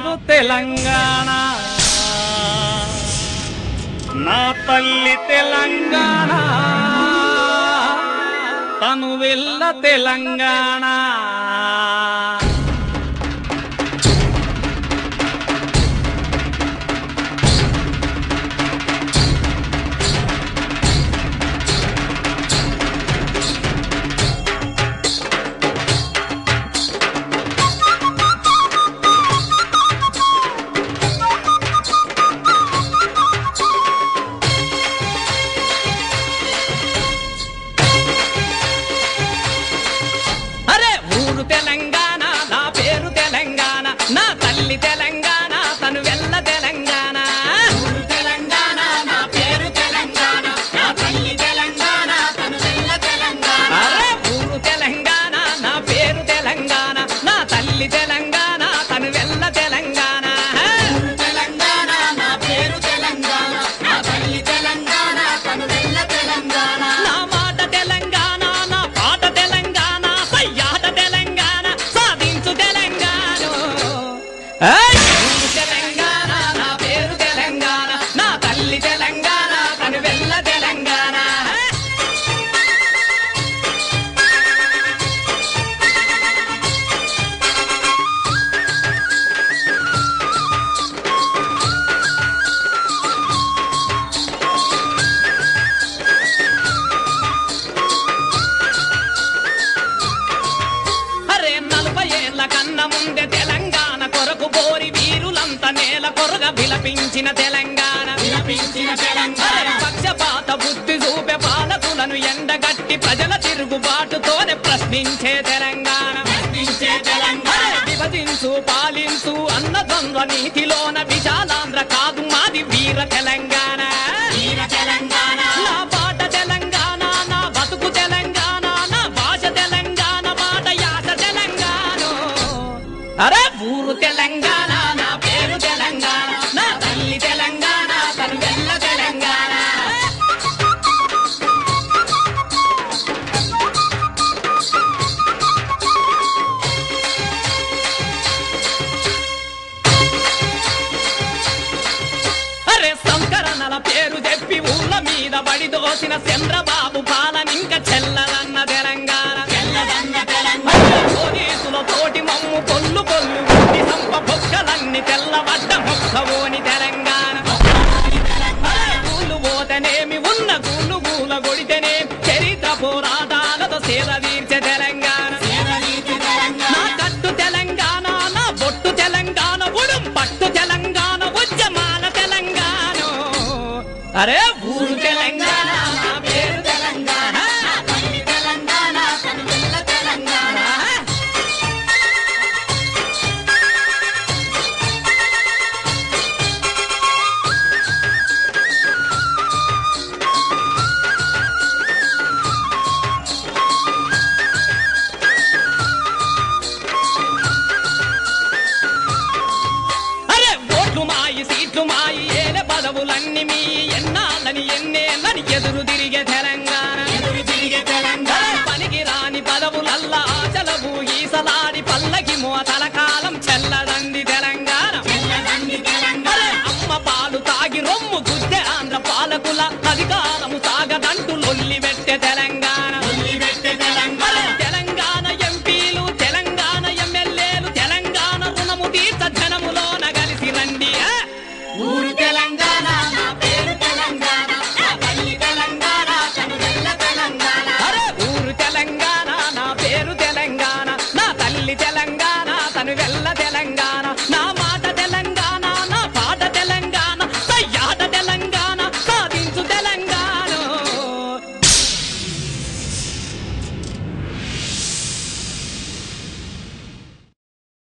పేరు తెలంగాణ, నా తల్లి తెలంగాణ, తను వెళ్ళ తెలంగాణ. తెలంగాణ, నా పేరు తెలంగాణ, నా తల్లి తెలంగాణ, తను వెళ్ళ తెలంగాణ. తెలంగాణ, నా పేరు తెలంగాణ, నా తల్లి తెలంగాణ, తను వెళ్ళ తెలంగాణ. అరే ఊరు తెలంగాణ, నా పేరు తెలంగాణ, నా తల్లి తెలంగాణ, తను వెళ్ళ తెలంగాణ. తెలంగాణ, నా పేరు తెలంగాణ, నా తల్లి తెలంగాణ, తను వెళ్ళ తెలంగాణ. నా మాట తెలంగాణ, నా పాట తెలంగాణ, సయ్యాట తెలంగాణ, సాధించు తెలంగాణ. ఊరు తెలంగాణ, నా పేరు తెలంగాణ, నా తల్లి తెలంగాణ, తను వెళ్ళ తెలంగాణ. అరే 40 ఏళ్ల కన్నా ముందే తెలంగాణ కొరకు బోరి వీరులంతా నేల కొరగ విలపించిన తెలంగాణ. విలపించిన తెలంగాణ, పక్షపాత బుద్ధి చూపే పాలకులను ఎండగట్టి ప్రజల తిరుగుబాటుతోనే ప్రశ్నించే తెలంగాణ. ప్రశ్నించే తెలంగాణ. విభజించు పాలించు అన్న ద్వంద్వ నీతిలోన విశాలాంధ్ర కాదు మాది వీర తెలంగాణ. వీర తెలంగాణ, నా పాట తెలంగాణ, నా బతుకు తెలంగాణ, నా భాష తెలంగాణ, మాట యాస తెలంగాణ. అరే ఊరు తెలంగాణ, నా పేరు తెలంగాణ, నా తల్లి తెలంగాణ, తను వెళ్ళ తెలంగాణ. అరే సంస్కరణల పేరు చెప్పి ఊళ్ళ మీద బడి దోసిన చంద్రబాబు పాలనింక చెల్లదన్న తెలంగాణ. తెల్లదన్న తెలంగాణ. పోలీసుల తోటి మమ్ము కొల్లు కొల్లు ఉట్టి సంప బొక్కలన్నీ తెల్లబడ్డ మొక్కవోని తెలంగాణ. గూళ్ళు పోతేనేమి ఉన్న గూళ్ళు గూల కొడితేనేమి చరిత్ర పోరాటాలతో సేద తీర్చే తెలంగాణ. సేవలీతి తెలంగాణ, నా కట్టు తెలంగాణ, నా బొట్టు తెలంగాణ, ఉడుం పట్టు తెలంగాణ, ఉద్యమాల తెలంగాణ. అరే ఊరు తెలంగాణ, నా పేరు తెలంగాణ. నా తల్లి తెలంగాణ, తను వెళ్ళ తెలంగాణ. అరే ఓట్లు మాయి సీట్లు మాయి ఏలే పదవులన్నీ మీ ఎన్నాళ్ళని ఎన్నేళ్ళని ఎదురు తిరిగే తెలంగాణ. ఎదురు తిరిగే తెలంగాణ, పనికి రాని పదవులల్లా ఆచలవు ఈసలాడి పల్లకి మోతల కాలం చెల్లదండి తెలంగాణ. తెల్లదండి తెలంగాణ. అరే అమ్మ పాలు తాగి రొమ్ము గుద్దె ఆంధ్ర పాలకుల